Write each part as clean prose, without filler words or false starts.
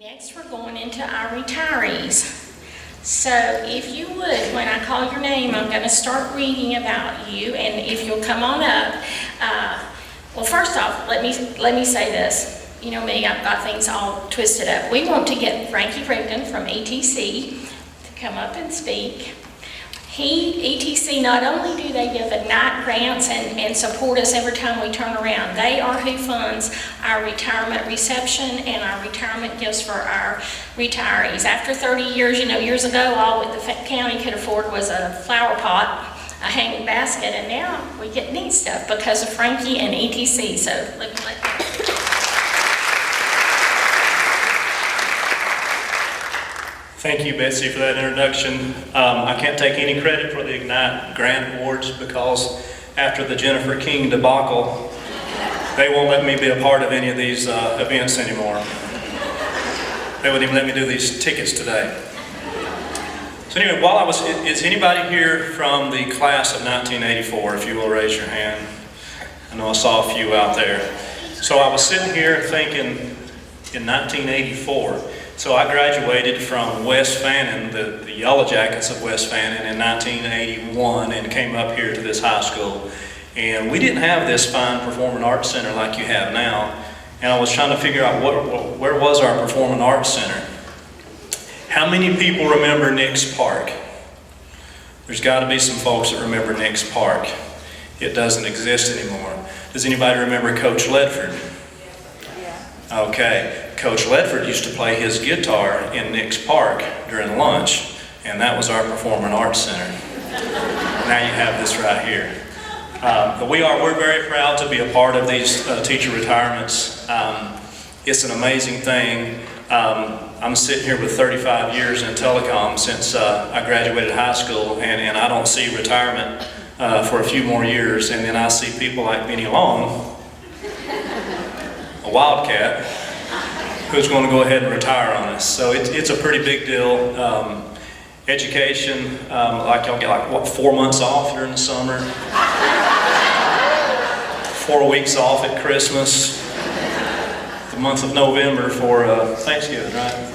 Next, we're going into our retirees. So if you would, when I call your name, I'm going to start reading about you, and if you'll come on up. Well, first off, let me say this. You know me, I've got things all twisted up. We want to get Frankie Rigdon from ETC to come up and speak. ETC, not only do they give a night grants and support us every time we turn around, they are who funds our retirement reception and our retirement gifts for our retirees. After 30 years, you know, years ago, all the county could afford was a flower pot, a hanging basket, and now we get neat stuff because of Frankie and ETC. So let me let them. Thank you, Betsy, for that introduction. I can't take any credit for the Ignite Grant Awards because after the Jennifer King debacle, they won't let me be a part of any of these events anymore. They wouldn't even let me do these tickets today. So anyway, is anybody here from the class of 1984? If you will raise your hand. I know I saw a few out there. So I was sitting here thinking in 1984, so I graduated from West Fannin, the Yellow Jackets of West Fannin in 1981 and came up here to this high school. And we didn't have this fine performing arts center like you have now. And I was trying to figure out where was our performing arts center. How many people remember Nix Park? There's got to be some folks that remember Nix Park. It doesn't exist anymore. Does anybody remember Coach Ledford? Okay. Coach Ledford used to play his guitar in Nix Park during lunch, and that was our Performing Arts Center. Now you have this right here. But we're very proud to be a part of these teacher retirements. It's an amazing thing. I'm sitting here with 35 years in telecom since I graduated high school, and I don't see retirement for a few more years, and then I see people like Benny Long, a Wildcat, who's going to go ahead and retire on us. So it's a pretty big deal. Education, like y'all get like, what, 4 months off during the summer? 4 weeks off at Christmas. The month of November for Thanksgiving, right?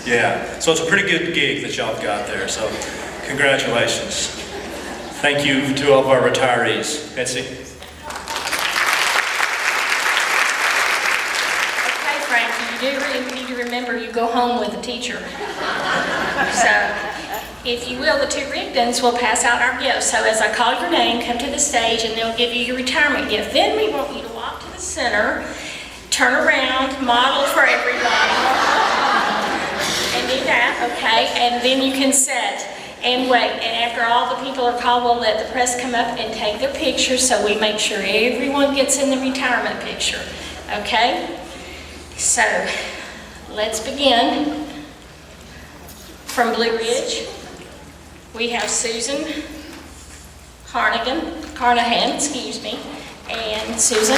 Yeah, so it's a pretty good gig that y'all got there, so congratulations. Thank you to all of our retirees. Betsy? You do really need to remember you go home with a teacher. So, if you will, the two Rigdons will pass out our gifts. So as I call your name, come to the stage and they'll give you your retirement gift. Then we want you to walk to the center, turn around, model for everybody, and do that, okay? And then you can sit and wait. And after all the people are called, we'll let the press come up and take their pictures so we make sure everyone gets in the retirement picture, okay? So, let's begin. From Blue Ridge, we have Susan Carnahan, and Susan.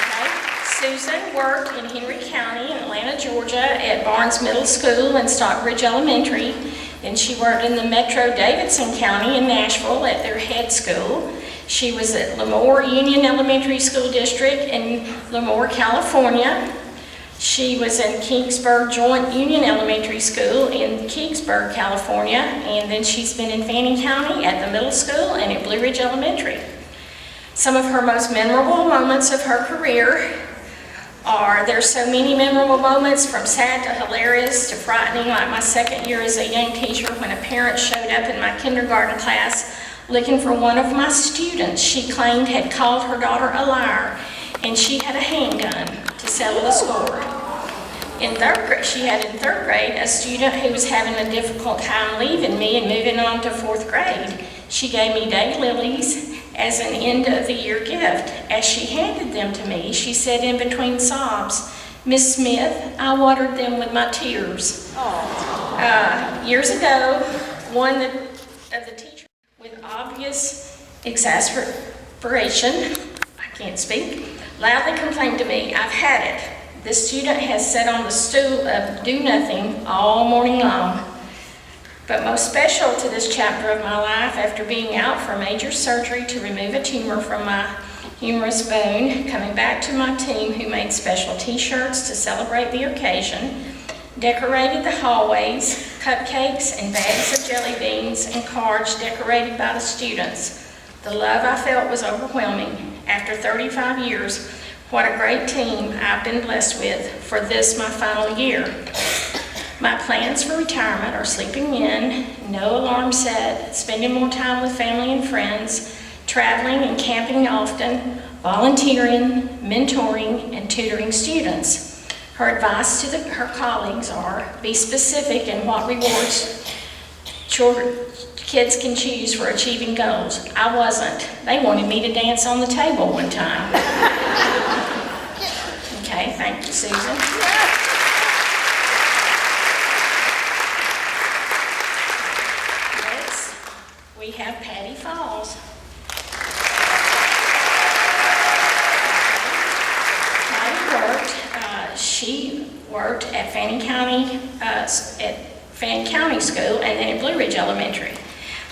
Okay. Susan worked in Henry County in Atlanta, Georgia at Barnes Middle School and Stockbridge Elementary. Then she worked in the Metro Davidson County in Nashville at their head school. She was at Lemoore Union Elementary School District in Lemoore, California. She was in Kingsburg Joint Union Elementary School in Kingsburg, California. And then she's been in Fannin County at the middle school and at Blue Ridge Elementary. Some of her most memorable moments of her career there's so many memorable moments, from sad to hilarious to frightening, like my second year as a young teacher when a parent showed up in my kindergarten class looking for one of my students she claimed had called her daughter a liar, and she had a handgun to settle the score. She had in third grade a student who was having a difficult time leaving me and moving on to fourth grade. She gave me daylilies as an end-of-the-year gift. As she handed them to me, she said in between sobs, "Miss Smith, I watered them with my tears." Years ago, one of the teachers with obvious exasperation, I can't speak, loudly complained to me, "I've had it. This student has sat on the stool of do nothing all morning long." But most special to this chapter of my life, after being out for major surgery to remove a tumor from my Humorous Boone, coming back to my team who made special t-shirts to celebrate the occasion, decorated the hallways, cupcakes and bags of jelly beans and cards decorated by the students. The love I felt was overwhelming. After 35 years, what a great team I've been blessed with for this, my final year. My plans for retirement are sleeping in, no alarm set, spending more time with family and friends, traveling and camping often, volunteering, mentoring, and tutoring students. Her advice to her colleagues are, be specific in what rewards kids can choose for achieving goals. I wasn't. They wanted me to dance on the table one time. Okay, thank you, Susan. Next, we have Patty Falls. She worked at Fannin County School and then at Blue Ridge Elementary.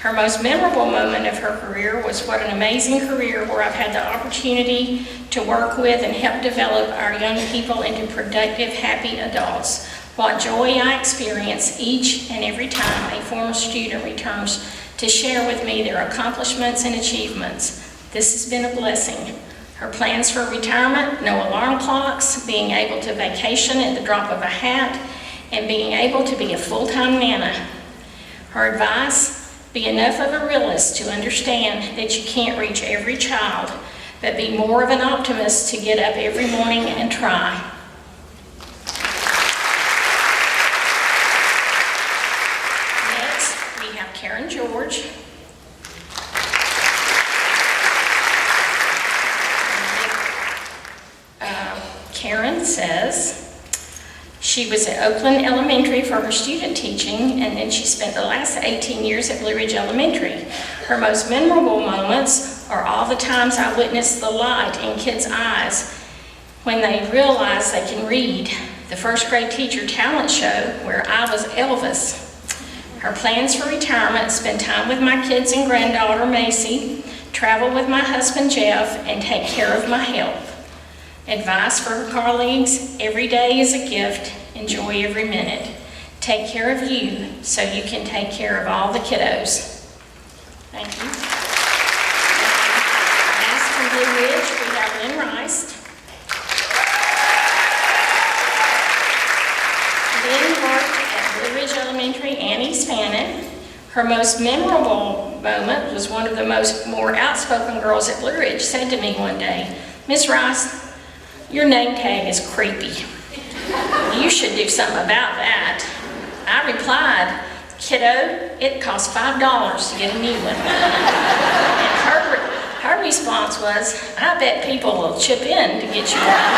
Her most memorable moment of her career was what an amazing career where I've had the opportunity to work with and help develop our young people into productive, happy adults. What joy I experience each and every time a former student returns to share with me their accomplishments and achievements. This has been a blessing. Her plans for retirement, no alarm clocks, being able to vacation at the drop of a hat, and being able to be a full-time nana. Her advice, be enough of a realist to understand that you can't reach every child, but be more of an optimist to get up every morning and try. Next, we have Karen George. Karen says she was at Oakland Elementary for her student teaching, and then she spent the last 18 years at Blue Ridge Elementary. Her most memorable moments are all the times I witnessed the light in kids' eyes when they realize they can read. The first grade teacher talent show where I was Elvis. Her plans for retirement, spend time with my kids and granddaughter Macy, travel with my husband Jeff, and take care of my health. Advice for her colleagues, every day is a gift, enjoy every minute. Take care of you so you can take care of all the kiddos. Thank you. Last from Blue Ridge, we have Lynn Rice. Lynn worked at Blue Ridge Elementary and East Fannin. Her most memorable moment was one of the more outspoken girls at Blue Ridge said to me one day, "Miss Rice, your name tag is creepy. You should do something about that." I replied, "Kiddo, it costs $5 to get a new one." And her response was, "I bet people will chip in to get you one."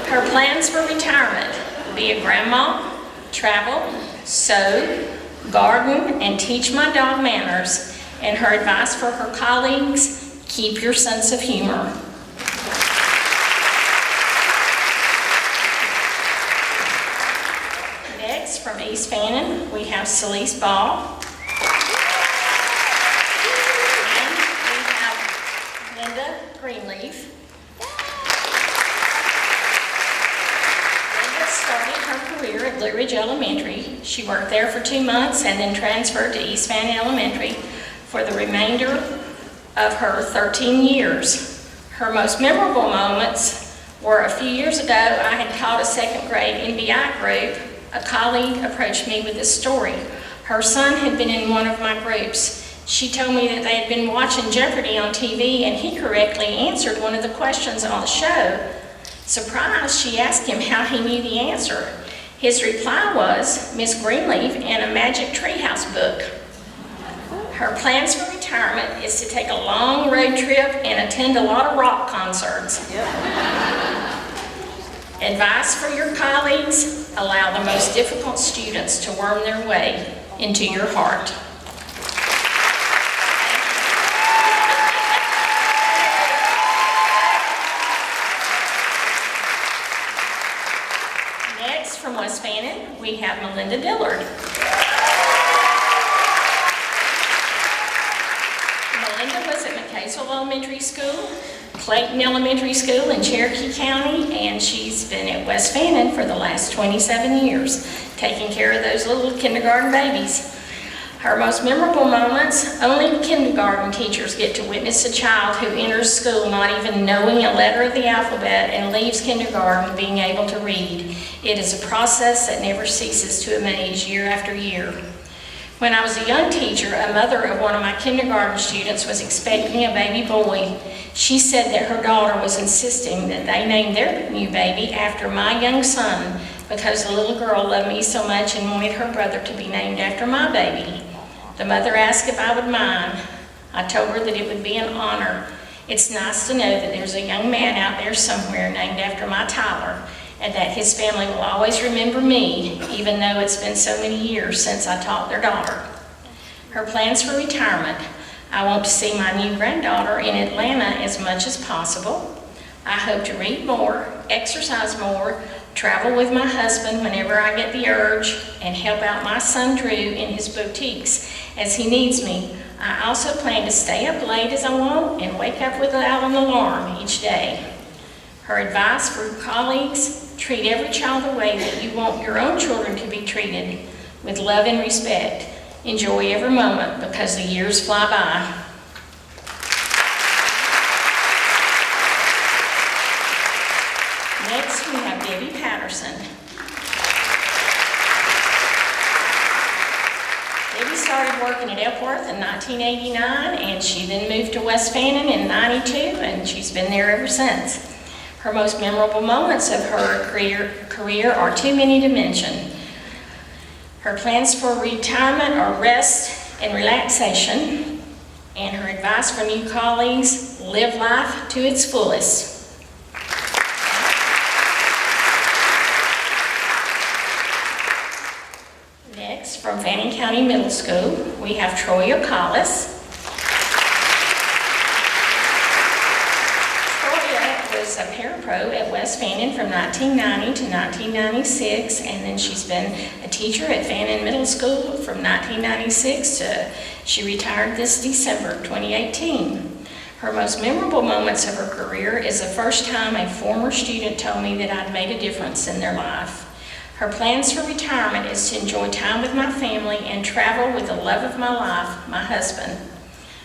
Her plans for retirement, be a grandma, travel, sew, garden, and teach my dog manners. And her advice for her colleagues, keep your sense of humor. Next, from East Fannin, we have Celeste Ball. And we have Linda Greenleaf. Linda started her career at Blue Ridge Elementary. She worked there for 2 months and then transferred to East Fannin Elementary for the remainder of her 13 years. Her most memorable moments were a few years ago. I had taught a second grade NBI group. A colleague approached me with this story. Her son had been in one of my groups. She told me that they had been watching Jeopardy on TV and he correctly answered one of the questions on the show. Surprised, she asked him how he knew the answer. His reply was, "Miss Greenleaf in a Magic Treehouse book." Her plans for retirement is to take a long road trip and attend a lot of rock concerts. Yep. Advice for your colleagues, allow the most difficult students to worm their way into your heart. Next, from West Fannin, we have Melinda Dillard. Melinda Hazel Elementary School, Clayton Elementary School in Cherokee County, and she's been at West Fannin for the last 27 years, taking care of those little kindergarten babies. Her most memorable moments: only kindergarten teachers get to witness a child who enters school not even knowing a letter of the alphabet and leaves kindergarten being able to read. It is a process that never ceases to amaze year after year. When I was a young teacher, a mother of one of my kindergarten students was expecting a baby boy. She said that her daughter was insisting that they name their new baby after my young son because the little girl loved me so much and wanted her brother to be named after my baby. The mother asked if I would mind. I told her that it would be an honor. It's nice to know that there's a young man out there somewhere named after my Tyler, and that his family will always remember me, even though it's been so many years since I taught their daughter. Her plans for retirement: I want to see my new granddaughter in Atlanta as much as possible. I hope to read more, exercise more, travel with my husband whenever I get the urge, and help out my son Drew in his boutiques as he needs me. I also plan to stay up late as I want and wake up without an alarm each day. Her advice for colleagues: treat every child the way that you want your own children to be treated, with love and respect. Enjoy every moment because the years fly by. Next, we have Debbie Patterson. Debbie started working at Epworth in 1989, and she then moved to West Fannin in 92, and she's been there ever since. Her most memorable moments of her career are too many to mention. Her plans for retirement are rest and relaxation, and her advice for new colleagues: live life to its fullest. Next, from Fannin County Middle School, we have Troy Ocalis. Was a parapro at West Fannin from 1990 to 1996, and then she's been a teacher at Fannin Middle School from 1996 to she retired this December 2018. Her most memorable moments of her career is the first time a former student told me that I'd made a difference in their life. Her plans for retirement is to enjoy time with my family and travel with the love of my life, my husband.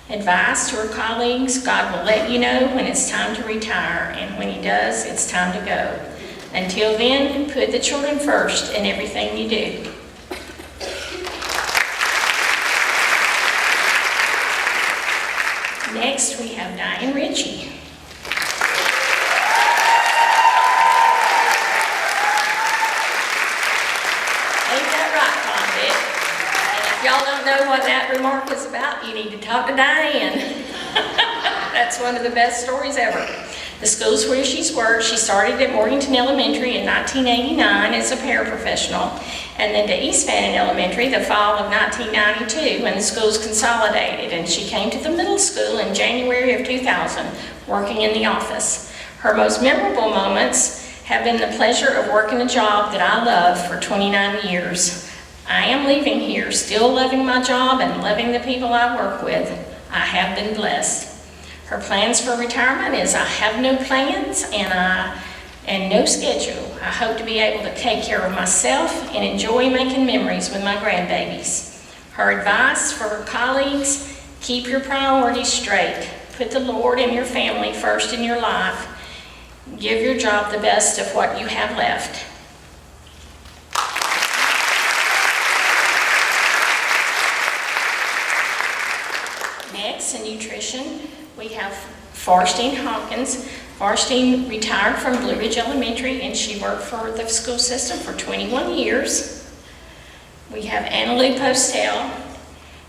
Advice to her colleagues: God will let you know when it's time to retire, and when He does, it's time to go. Until then, put the children first in everything you do. Next, we have Diane Ritchie. Ain't that right, Convict? Y'all don't know what that remark is about, you need to talk to Diane. That's one of the best stories ever. The schools where she's worked: she started at Morganton Elementary in 1989 as a paraprofessional, and then to East Fannin Elementary the fall of 1992 when the schools consolidated, and she came to the middle school in January of 2000, working in the office. Her most memorable moments have been the pleasure of working a job that I love for 29 years. I am leaving here still loving my job and loving the people I work with. I have been blessed. Her plans for retirement is: I have no plans and no schedule. I hope to be able to take care of myself and enjoy making memories with my grandbabies. Her advice for her colleagues: keep your priorities straight. Put the Lord and your family first in your life. Give your job the best of what you have left. Next, in nutrition, we have Farstein Hawkins. Farstein retired from Blue Ridge Elementary, and she worked for the school system for 21 years. We have Annalou Postel.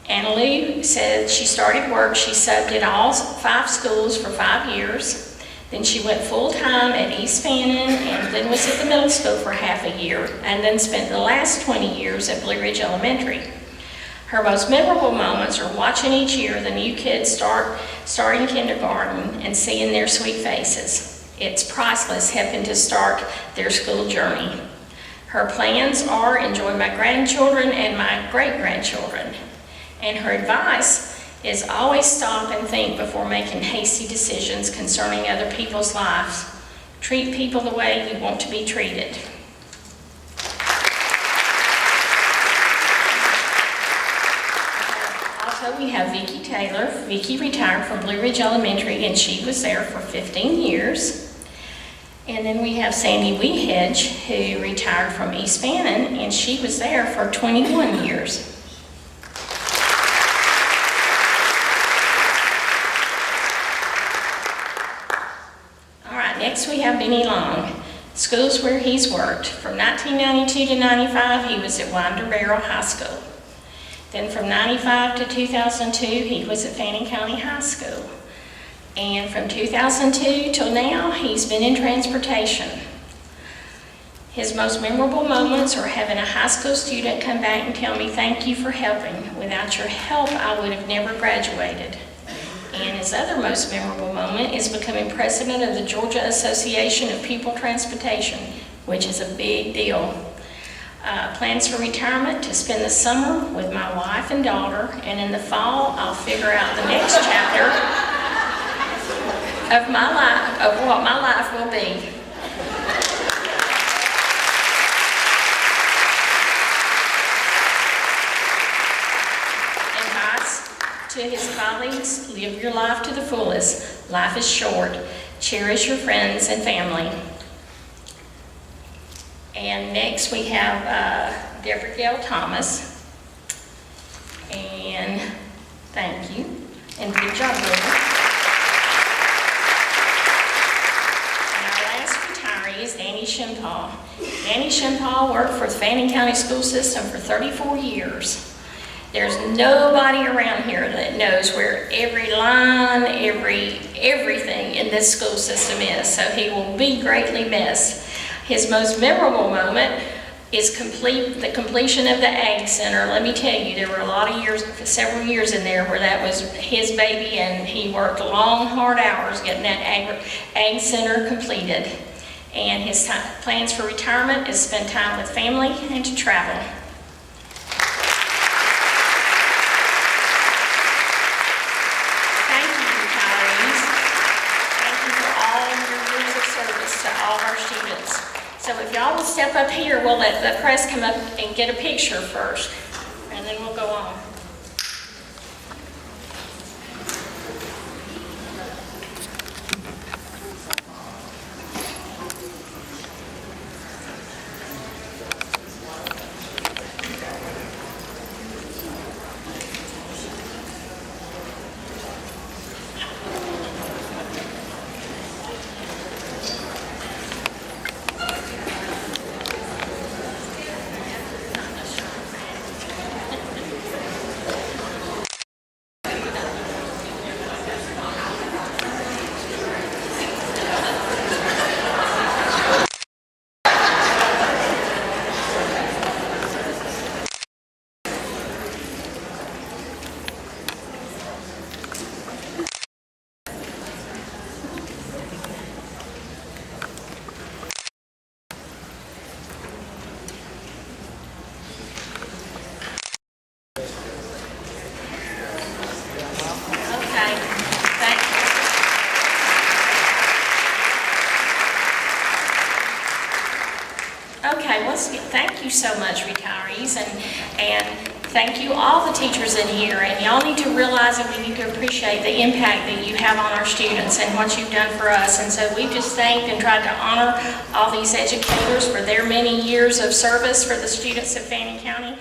Annalou said she started work, she subbed at all 5 schools for 5 years. Then she went full-time at East Fannin, and then was at the middle school for half a year, and then spent the last 20 years at Blue Ridge Elementary. Her most memorable moments are watching each year the new kids starting kindergarten and seeing their sweet faces. It's priceless helping to start their school journey. Her plans are: enjoy my grandchildren and my great-grandchildren. And her advice is always stop and think before making hasty decisions concerning other people's lives. Treat people the way you want to be treated. Also, we have Vicki Taylor. Vicki retired from Blue Ridge Elementary, and she was there for 15 years. And then we have Sandy Weehedge, who retired from East Fannin, and she was there for 21 years. All right, next we have Benny Long. Schools where he's worked. From 1992 to 95, he was at Winder Barrow High School. Then from 95 to 2002, he was at Fannin County High School. And from 2002 till now, he's been in transportation. His most memorable moments are having a high school student come back and tell me, "Thank you for helping. Without your help, I would have never graduated." And his other most memorable moment is becoming president of the Georgia Association of Pupil Transportation, which is a big deal. Plans for retirement: to spend the summer with my wife and daughter, and in the fall, I'll figure out the next chapter of my life, of what my life will be. Advice to his colleagues: live your life to the fullest. Life is short. Cherish your friends and family. And next we have Deborah Gail Thomas. And thank you. And good job, Deborah. Is Danny Shimpaw. Danny Shimpaw worked for the Fannin County School System for 34 years. There's nobody around here that knows where every line, everything in this school system is, so he will be greatly missed. His most memorable moment is the completion of the Ag Center. Let me tell you, there were a lot of years, several years in there where that was his baby, and he worked long, hard hours getting that Ag Center completed. And his plans for retirement is spend time with family and to travel. Thank you, retirees. Thank you for all your years of service to all of our students. So if y'all will step up here, we'll let the press come up and get a picture first, and then we'll go on. Okay, thank you so much, retirees, and thank you all the teachers in here, and y'all need to realize that we need to appreciate the impact that you have on our students and what you've done for us. And so we've just thanked and tried to honor all these educators for their many years of service for the students of Fannin County.